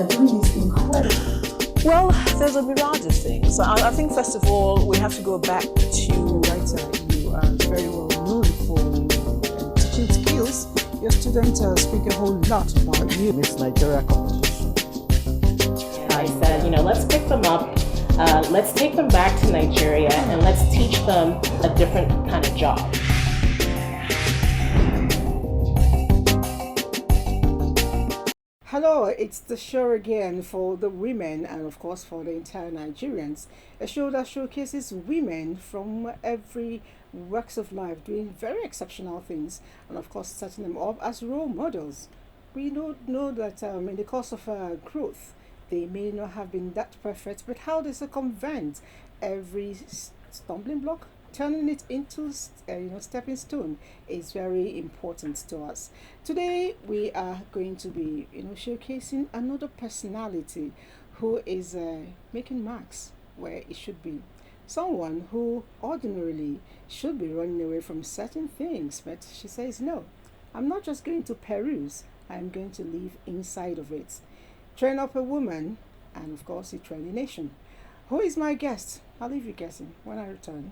are doing is incredible. Well, there's a myriad of things. I think first of all, we have to go back to writer. You are very well known for your teaching skills. Your students speak a whole lot about you. Miss Nigeria competition. I said, let's pick them up. Let's take them back to Nigeria and let's teach them a different kind of job. Hello, it's the show again for the women and of course for the entire Nigerians. A show that showcases women from every walks of life doing very exceptional things and of course setting them up as role models. We know that in the course of growth, they may not have been that perfect, but how they circumvent every stumbling block, turning it into stepping stone is very important to us. Today we are going to be showcasing another personality who is making marks where it should be. Someone who ordinarily should be running away from certain things, but she says no. I'm not just going to peruse, I'm going to live inside of it. Train up a woman and of course you train a nation. Who is my guest? I'll leave you guessing when I return.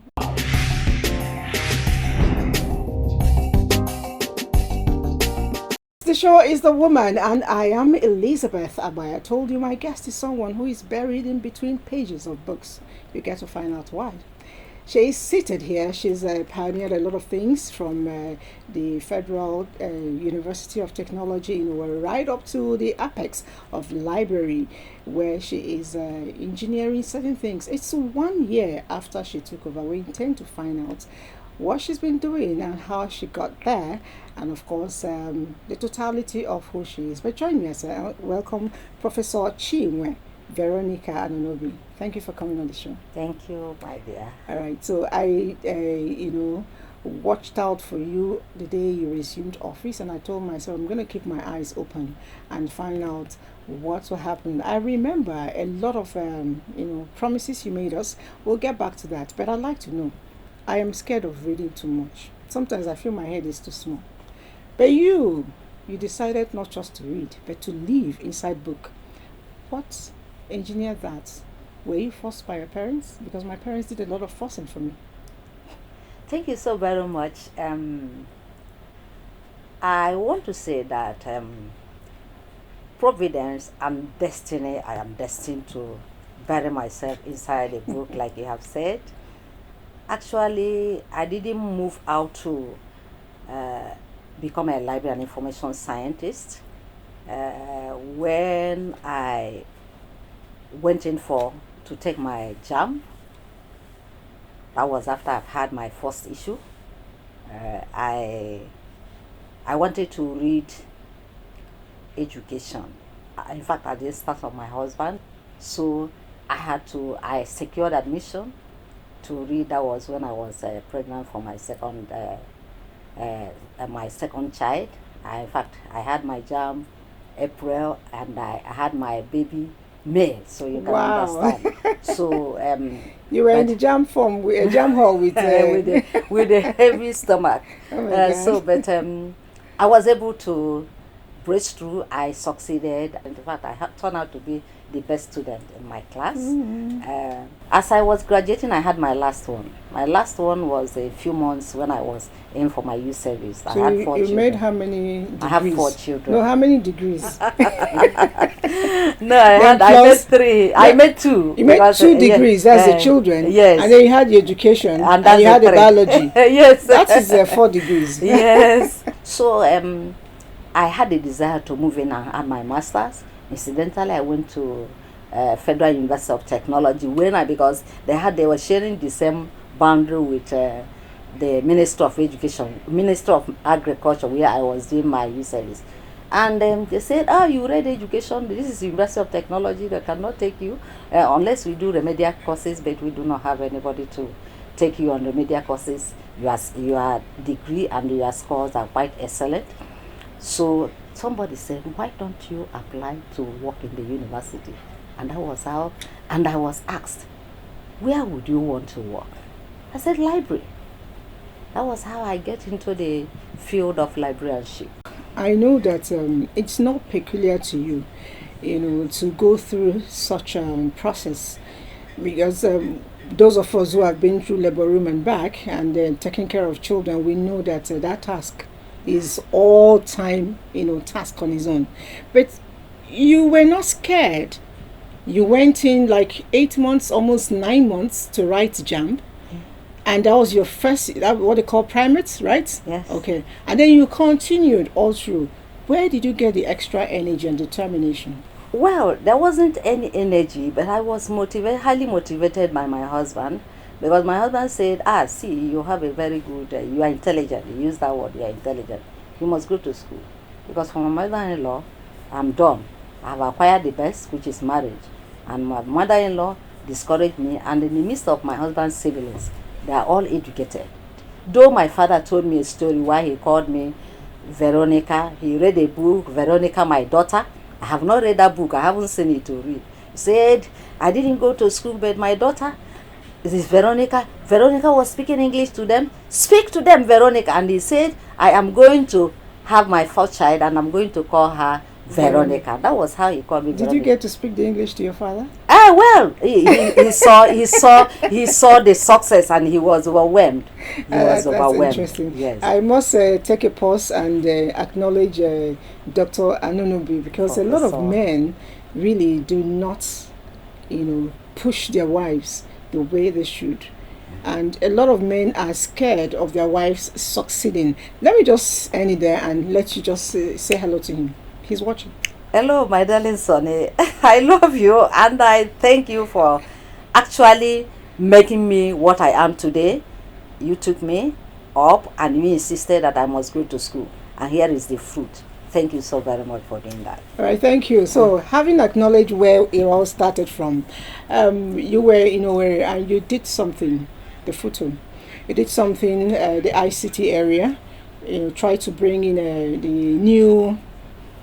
The show is The Woman and I am Elizabeth Abai. I told you my guest is someone who is buried in between pages of books. You get to find out why. She is seated here. She's pioneered a lot of things from the Federal University of Technology right up to the apex of library where she is engineering certain things. It's 1 year after she took over. We intend to find out what she's been doing and how she got there, and of course the totality of who she is. But join me as I welcome Professor Chinwe Veronica Anunobi. Thank you for coming on the show. Thank you, my dear. All right, so I watched out for you the day you resumed office, and I told myself I'm going to keep my eyes open and find out what will happen. I remember a lot of promises you made us. We'll get back to that, but I'd like to know. I am scared of reading too much. Sometimes I feel my head is too small. But you decided not just to read, but to live inside book. What engineered that? Were you forced by your parents? Because my parents did a lot of forcing for me. Thank you so very much. I want to say that providence and destiny, I am destined to bury myself inside a book like you have said. Actually, I didn't move out to become a library and information scientist. When I went in to take my JAM, that was after I've had my first issue. I wanted to read education. In fact, I did start of my husband, so I secured admission to read. That was when I was pregnant for my second child. In fact, I had my JAM April and I had my baby May, so you can understand. So you were in the jam hall with with a heavy stomach. Oh I was able to break through. I succeeded. In fact, I turned out to be the best student in my class. Mm-hmm. As I was graduating, I had my last one. My last one was a few months when I was in for my youth service. So I had 4 children. You made how many degrees? I have 4 children. No, how many degrees? No, I made 3. I made 2. You made 2 degrees, that's the children. Yes. And then you had the education. And you had the 3. biology. Yes. That is 4 degrees. Yes. So I had a desire to move in and add my master's. Incidentally, I went to Federal University of Technology because they were sharing the same boundary with the Minister of Education, Minister of Agriculture, where I was doing my youth service. And they said, you read education, this is University of Technology, they cannot take you unless we do remedial courses, but we do not have anybody to take you on remedial courses. Your degree and your scores are quite excellent. So somebody said, why don't you apply to work in the university? And that was how, and I was asked, where would you want to work? I said, library. That was how I get into the field of librarianship. I know that it's not peculiar to you, to go through such a process, because those of us who have been through labor room and back and taking care of children, we know that that task is all time, task on its own. But you were not scared. You went in like 8 months, almost 9 months to write JAMB. And that was your first, what they call primates, right? Yes. Okay. And then you continued all through. Where did you get the extra energy and determination? Well, there wasn't any energy, but I was highly motivated by my husband, because my husband said, see, you have a very good, you are intelligent. He used that word, you are intelligent. You must go to school. Because for my mother-in-law, I'm done. I have acquired the best, which is marriage. And my mother-in-law discouraged me, and in the midst of my husband's siblings, they are all educated. Though my father told me a story why he called me Veronica, he read a book, Veronica, my daughter. I have not read that book, I haven't seen it to read. He said, I didn't go to school, but my daughter, this is Veronica. Veronica was speaking English to them. Speak to them, Veronica. And he said, I am going to have my first child, and I'm going to call her Veronica. That was how he called me. Did Veronica. you get to speak the English to your father? Well, he saw the success, and he was overwhelmed. That's interesting. Yes. I must take a pause and acknowledge Dr. Anunobi, because a lot of men really do not, push their wives the way they should. And a lot of men are scared of their wives succeeding. Let me just end it there and let you just say hello to him. He's watching. Hello, my darling Sonny. I love you, and I thank you for actually making me what I am today. You took me up and you insisted that I must go to school. And here is the fruit. Thank you so very much for doing that. All right, thank you. So, having acknowledged where it all started from, you were, and you did something, the photo. You did something, the ICT area, try to bring in the new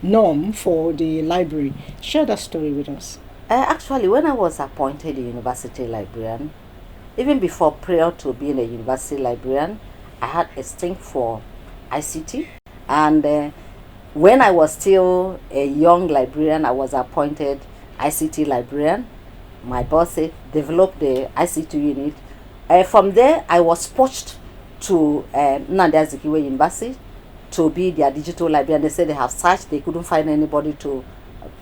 norm for the library. Share that story with us. Actually, when I was appointed a university librarian, even before prior to being a university librarian, I had a stint for ICT. And when I was still a young librarian, I was appointed ICT librarian. My boss said, develop the ICT unit. From there, I was poached to Nnamdi Azikiwe University to be their digital librarian. They said they have searched, they couldn't find anybody to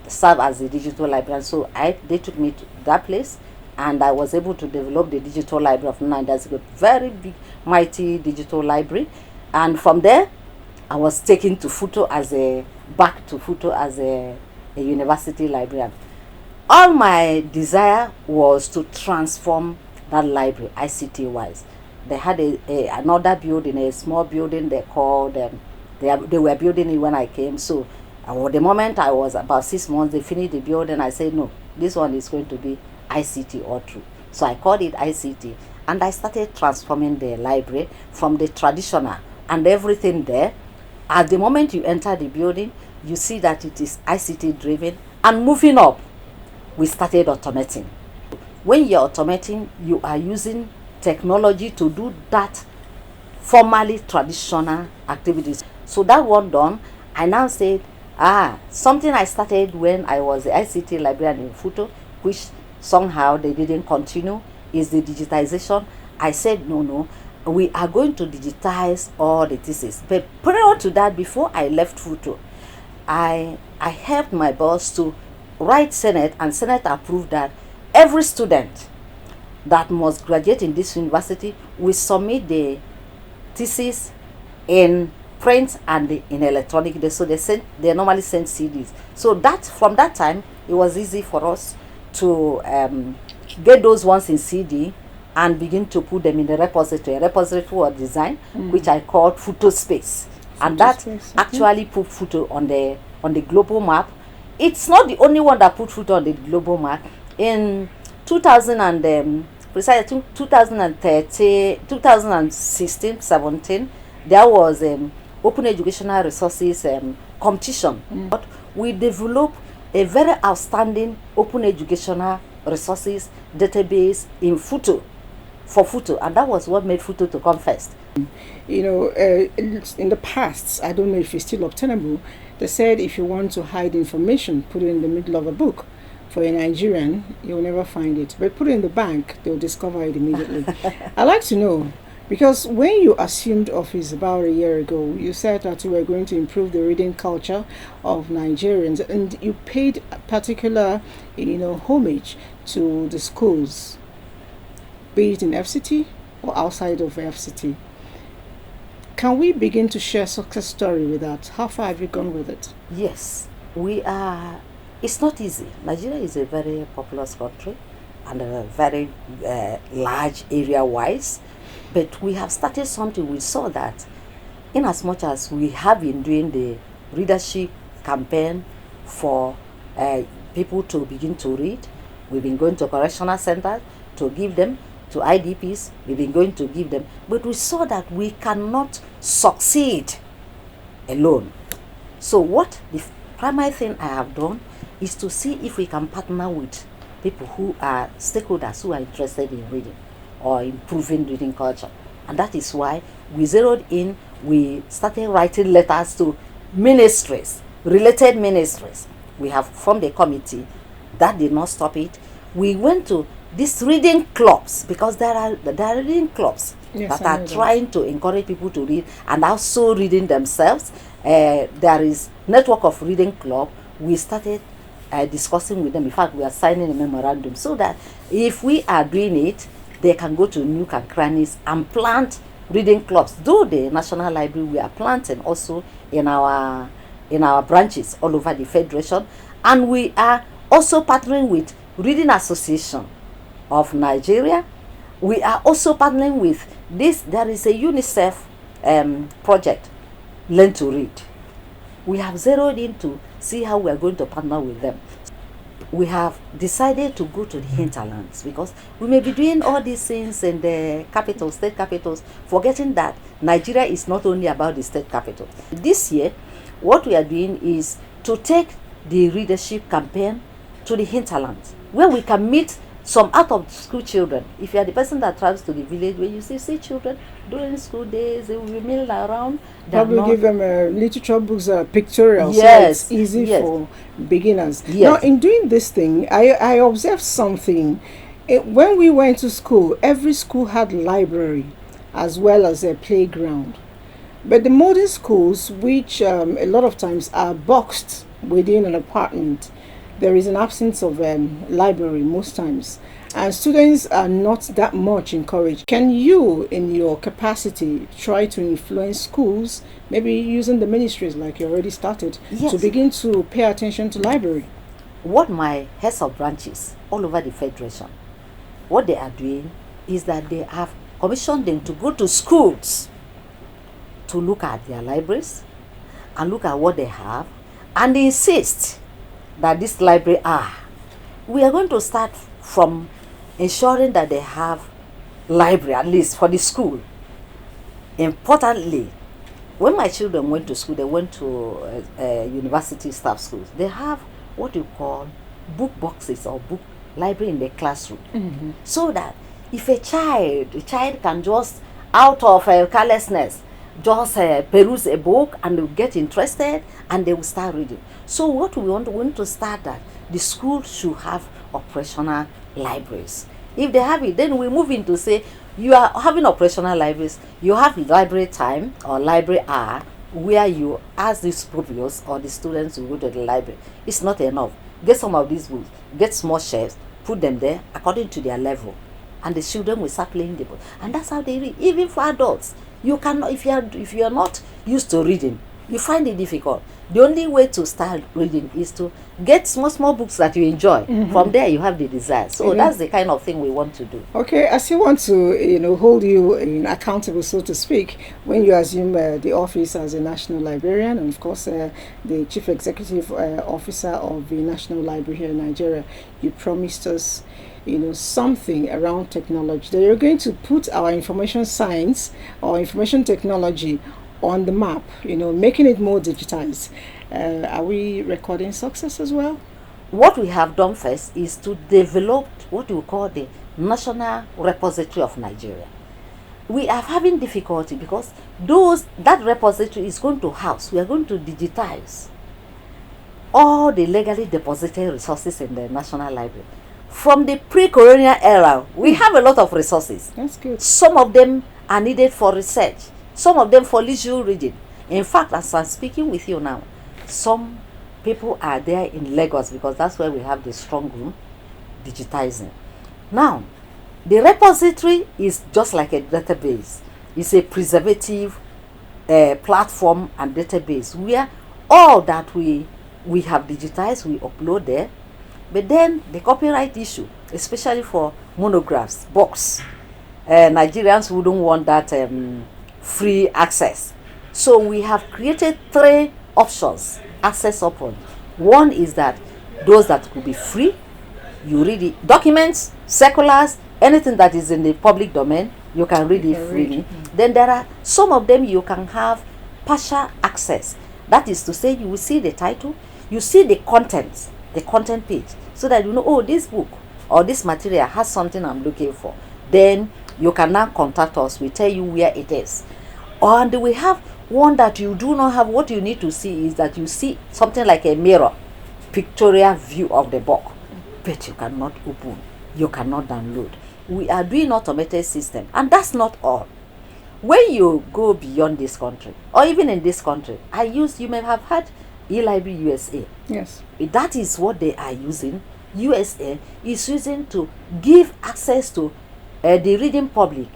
serve as a digital librarian. So they took me to that place, and I was able to develop the digital library of Nnamdi Azikiwe, very big, mighty digital library. And from there, I was taken to back to Futo as a university librarian. All my desire was to transform that library ICT wise. They had another building, a small building they called they were building it when I came. So the moment I was about 6 months, they finished the building. I said, no, this one is going to be ICT all through. So I called it ICT, and I started transforming the library from the traditional and everything there. At the moment you enter the building, you see that it is ICT driven. And moving up, we started automating. When you're automating, you are using technology to do that formally traditional activities. So that one done, I now said, something I started when I was the ICT librarian in Futo, which somehow they didn't continue, is the digitization. I said, no, we are going to digitize all the thesis. But prior to that, before I left Futo, I helped my boss to write Senate, and Senate approved that every student that must graduate in this university will submit the thesis in print and in electronic. So they normally send CDs. So that from that time, it was easy for us to get those ones in CD and begin to put them in the repository. A repository was designed, which I called Futo Space. And that actually put Futo on the global map. It's not the only one that put Futo on the global map. In 2013, 2016, 17, there was Open Educational Resources competition. But we developed a very outstanding open educational resources database in Futo. for photo, and that was what made photo to come first. In the past, I don't know if it's still obtainable, they said if you want to hide information, put it in the middle of a book. For a Nigerian, you'll never find it. But put it in the bank, they'll discover it immediately. I'd like to know, because when you assumed office about a year ago, you said that you were going to improve the reading culture of Nigerians, and you paid particular, homage to the schools, be it in FCT or outside of FCT. Can we begin to share success story with that? How far have you gone with it? Yes, we are. It's not easy. Nigeria is a very populous country and a very large area-wise, but we have started something. We saw that in as much as we have been doing the readership campaign for people to begin to read, we've been going to correctional centers to give them, to IDPs, we've been going to give them, but we saw that we cannot succeed alone. So what the primary thing I have done is to see if we can partner with people who are stakeholders who are interested in reading or improving reading culture. And that is why we zeroed in, we started writing letters to ministries, related ministries. We have formed a committee. That did not stop it. We went to these reading clubs, because there are reading clubs that are trying to encourage people to read and also reading themselves. There is network of reading club. We started discussing with them. In fact, we are signing a memorandum so that if we are doing it, they can go to nook and crannies and plant reading clubs. Though the National Library, we are planting also in our branches all over the Federation, and we are also partnering with Reading Association of Nigeria. We are also partnering with this. There is a UNICEF project, Learn to Read. We have zeroed in to see how we are going to partner with them. We have decided to go to the hinterlands, because we may be doing all these things in the capitals, state capitals, forgetting that Nigeria is not only about the state capital. This year, what we are doing is to take the readership campaign to the hinterlands, where we can meet some out of school children. If you are the person that travels to the village, when you see children during school days, they will be milling around. Probably give them literature books, pictorial, yes, so it's easy for beginners. Yes. Now, in doing this thing, I observed something. When we went to school, every school had library as well as a playground. But the modern schools, which a lot of times are boxed within an apartment, there is an absence of library most times, and students are not that much encouraged. Can you, in your capacity, try to influence schools, maybe using the ministries like you already started, yes, to begin to pay attention to library? What my heads of branches all over the Federation, what they are doing is that they have commissioned them to go to schools to look at their libraries and look at what they have, and they insist that this library we are going to start from ensuring that they have library, at least for the school. Importantly, when my children went to school, they went to university staff schools. They have what you call book boxes or book library in the classroom. Mm-hmm. So that if a child can just, out of carelessness, just peruse a book and they'll get interested and they will start reading. So what we want to start that the school should have operational libraries. If they have it, then we move into say, you are having operational libraries, you have library time or library hour where you ask these provios or the students to go to the library. It's not enough. Get some of these books, get small shelves, put them there according to their level, and the children will start playing the book. And that's how they read. Even for adults, you cannot, if you are not used to reading, you find it difficult. The only way to start reading is to get small books that you enjoy. Mm-hmm. From there you have the desire. So mm-hmm. that's the kind of thing we want to do. Okay, I still want to hold you accountable, so to speak, when you assume the office as a national librarian, and of course the chief executive officer of the National Library here in Nigeria. You promised us something around technology, that you're going to put our information science or information technology on the map, making it more digitized. Are we recording success as well? what we have done first is to develop what we call the National Repository of Nigeria. We are having difficulty because that repository is going to house, we are going to digitize all the legally deposited resources in the National Library. From the pre-colonial era, we have a lot of resources. That's good. Some of them are needed for research, some of them for leisure reading. In fact, as I'm speaking with you now, some people are there in Lagos because that's where we have the strong room digitizing. Now, the repository is just like a database. It's a preservative platform and database where all that we have digitized, we upload there. But then the copyright issue, especially for monographs, books, Nigerians wouldn't want that free access. So we have created 3 options access upon. One is that those that could be free, you read it, documents, circulars, anything that is in the public domain, you can read it freely. Then there are some of them you can have partial access. That is to say, you will see the title, you see the content page, so that you know, oh, this book or this material has something I'm looking for. Then you can now contact us. We tell you where it is. And we have one that you do not have. What you need to see is that you see something like a mirror, pictorial view of the book, but you cannot open, you cannot download. We are doing automated system, and that's not all. When you go beyond this country, or even in this country, you may have heard eLibrary USA. Yes. That is what they are using. USA is using to give access to the reading public,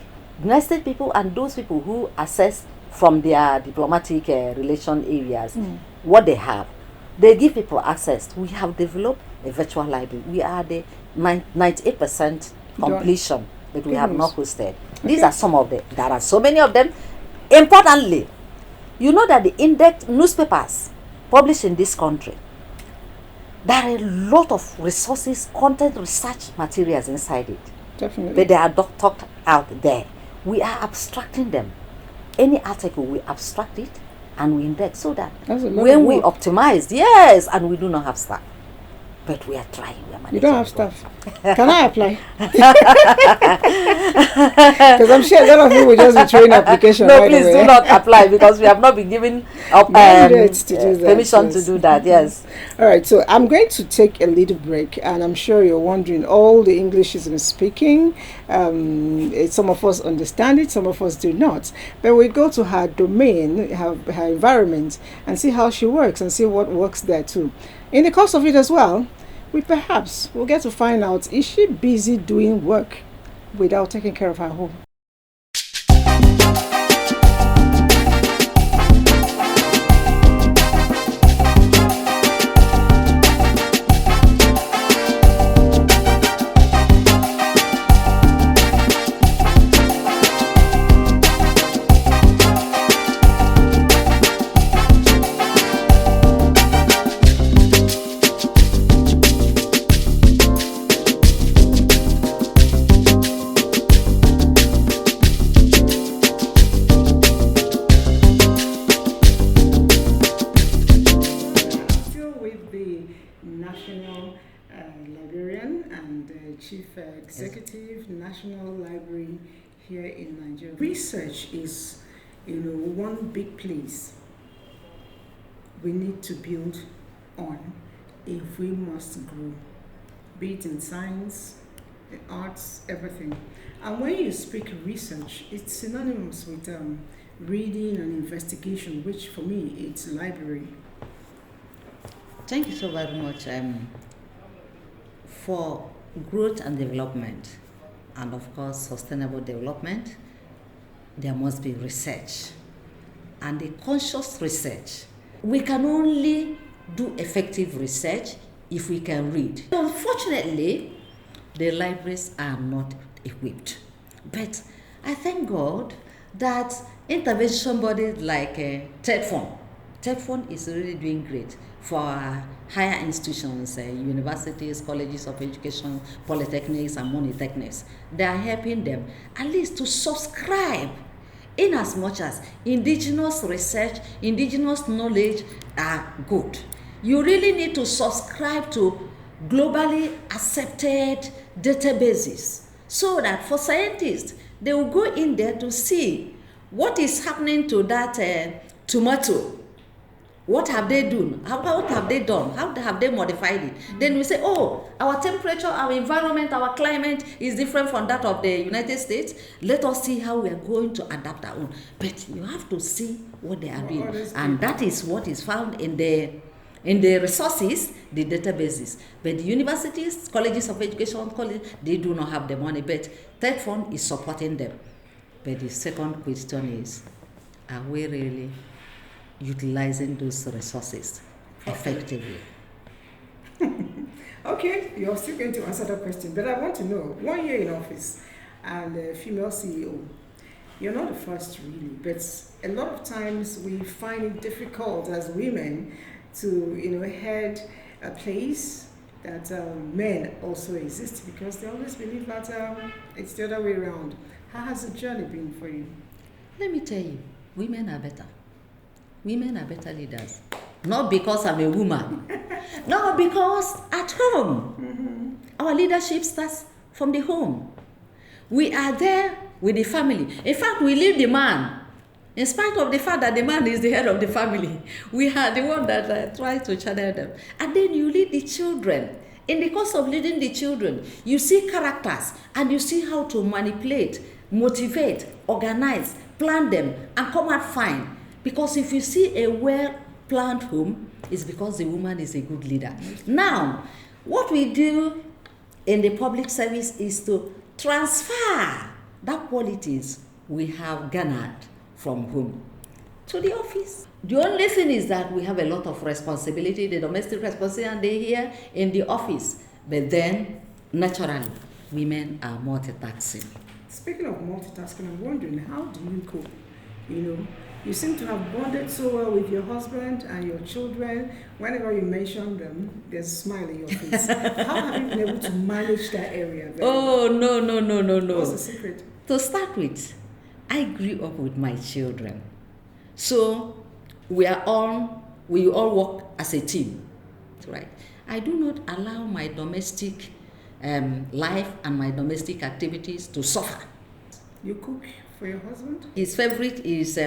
nested people and those people who access from their diplomatic relation areas, what they have. They give people access. We have developed a virtual library. We are the 98% completion that we have not hosted. These are some of them. There are so many of them. Importantly, you know that the index newspapers published in this country, there are a lot of resources, content, research materials inside it. Definitely. But they are not talked out there. We are abstracting them. Any article, we abstract it and we index so that when we optimize, yes, and we do not have staff. But we are trying. We are managing. You don't have staff. Can I apply? Because I'm sure a lot of you will just be throwing application. No, please do not apply because we have not been given permission to do that. Yes. All right. So I'm going to take a little break, and I'm sure you're wondering all the English she's been speaking. Some of us understand it, some of us do not. But we go to her domain, her environment, and see how she works and see what works there too. In the course of it as well, we perhaps will get to find out, is she busy doing work without taking care of her home? Chief Executive, National Library here in Nigeria. Research is, one big place we need to build on if we must grow, be it in science, the arts, everything. And when you speak research, it's synonymous with reading and investigation, which for me, it's library. Thank you so very much. For growth and development, and of course sustainable development, there must be research, and a conscious research. We can only do effective research if we can read. Unfortunately, the libraries are not equipped, but I thank God that intervention bodies like TEDFund is really doing great for higher institutions, universities, colleges of education, polytechnics and monotechnics. They are helping them at least to subscribe, in as much as indigenous research, indigenous knowledge are good. You really need to subscribe to globally accepted databases, so that for scientists, they will go in there to see what is happening to that tomato. What have they done? What have they done? How have they modified it? Then we say, oh, our temperature, our environment, our climate is different from that of the United States. Let us see how we are going to adapt our own. But you have to see what they are doing. And that is what is found in the resources, the databases. But the universities, colleges of education, they do not have the money. But Third Fund is supporting them. But the second question is, are we really utilizing those resources effectively? Okay, you're still going to answer that question, but I want to know, 1 year in office and a female CEO, you're not the first really, but a lot of times we find it difficult as women to, head a place that men also exist, because they always believe that it's the other way around. How has the journey been for you? Let me tell you, women are better. Women are better leaders. Not because I'm a woman. No, because at home, our leadership starts from the home. We are there with the family. In fact, we leave the man. In spite of the fact that the man is the head of the family, we are the one that try to channel them. And then you lead the children. In the course of leading the children, you see characters and you see how to manipulate, motivate, organize, plan them, and come out fine. Because if you see a well-planned home, it's because the woman is a good leader. Now, what we do in the public service is to transfer that qualities we have garnered from home to the office. The only thing is that we have a lot of responsibility, the domestic responsibility here in the office. But then, naturally, women are multitasking. Speaking of multitasking, I'm wondering, how do you cope? You seem to have bonded so well with your husband and your children. Whenever you mention them, there's a smile in your face. How have you been able to manage that area? Oh, no. What's the secret? To start with, I grew up with my children. So we all work as a team, right? I do not allow my domestic life and my domestic activities to suffer. You cook for your husband? His favorite is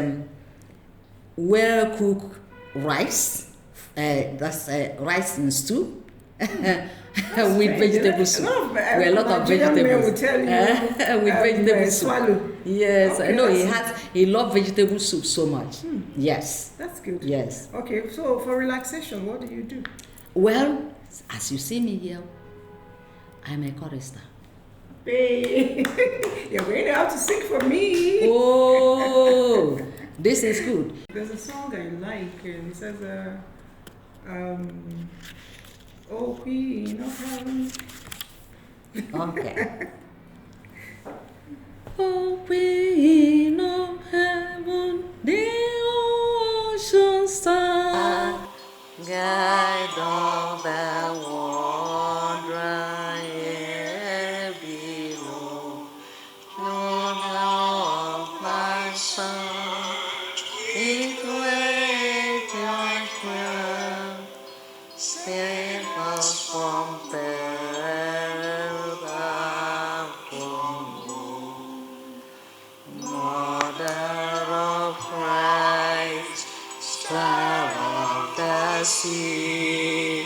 well-cooked rice. That's rice and stew with vegetable soup. A lot of vegetables. Will tell you, with vegetable soup. Swallow. Yes, Okay, I know he loves vegetable soup so much. Yes. That's good. Yes. Okay, so for relaxation, what do you do? Well, as you see me here, I'm a chorister. Hey, you're going to have to sing for me. Oh, this is good. There's a song I like, and it says, "Oh Queen of Heaven." Okay. Oh, Queen of Heaven, the ocean star, guide all that wander here below. Lord of my soul, it waits your prayer, save us from peril thou from Mother of Christ, Star of the sea,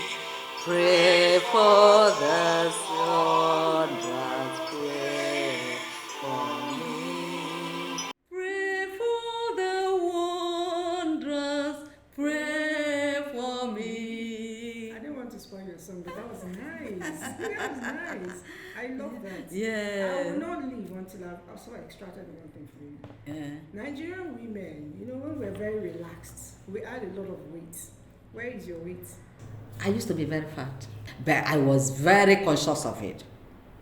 pray for the soldiers, pray for me. Pray for the wanderers, pray for me. I didn't want to spoil your song, but that was nice. That was nice. I love that. Yeah. I will not leave until I've also extracted one thing from you. Yeah. Nigerian women, when we're very relaxed, we add a lot of weight. Where is your weight? I used to be very fat, but I was very conscious of it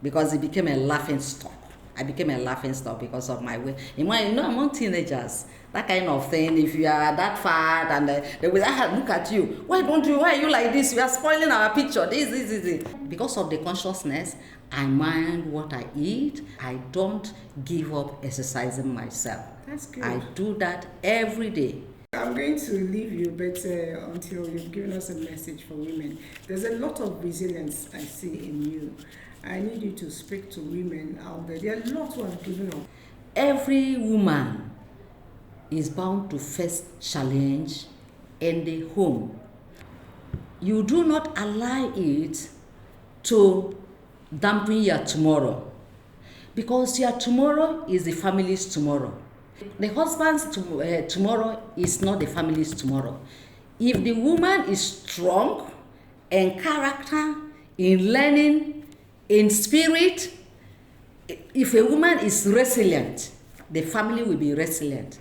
because it became a laughing stock. I became a laughing stock because of my weight. Among teenagers, that kind of thing, if you are that fat and they will look at you, why are you like this? We are spoiling our picture. This. Because of the consciousness, I mind what I eat. I don't give up exercising myself. That's good. I do that every day. I'm going to leave you, but until you've given us a message for women. There's a lot of resilience I see in you. I need you to speak to women out there. There are lots who have given up. Every woman is bound to face challenge in the home. You do not allow it to dampen your tomorrow, because your tomorrow is the family's tomorrow. The husband's tomorrow is not the family's tomorrow. If the woman is strong in character, in learning, in spirit, if a woman is resilient, the family will be resilient.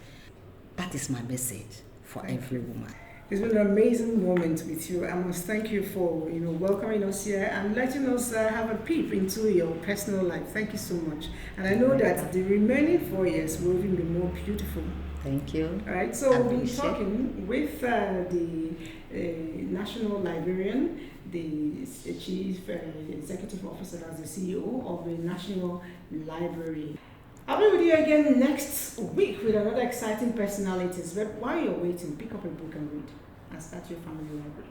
That is my message for every woman. It's been an amazing moment with you. I must thank you for welcoming us here and letting us have a peep into your personal life. Thank you so much. And I know that the remaining 4 years will even be more beautiful. Thank you. All right, so we'll be talking with the National Librarian, the Chief Executive Officer, as the CEO of the National Library. I'll be with you again next week with another exciting personalities. But while you're waiting, pick up a book and read and start your family library.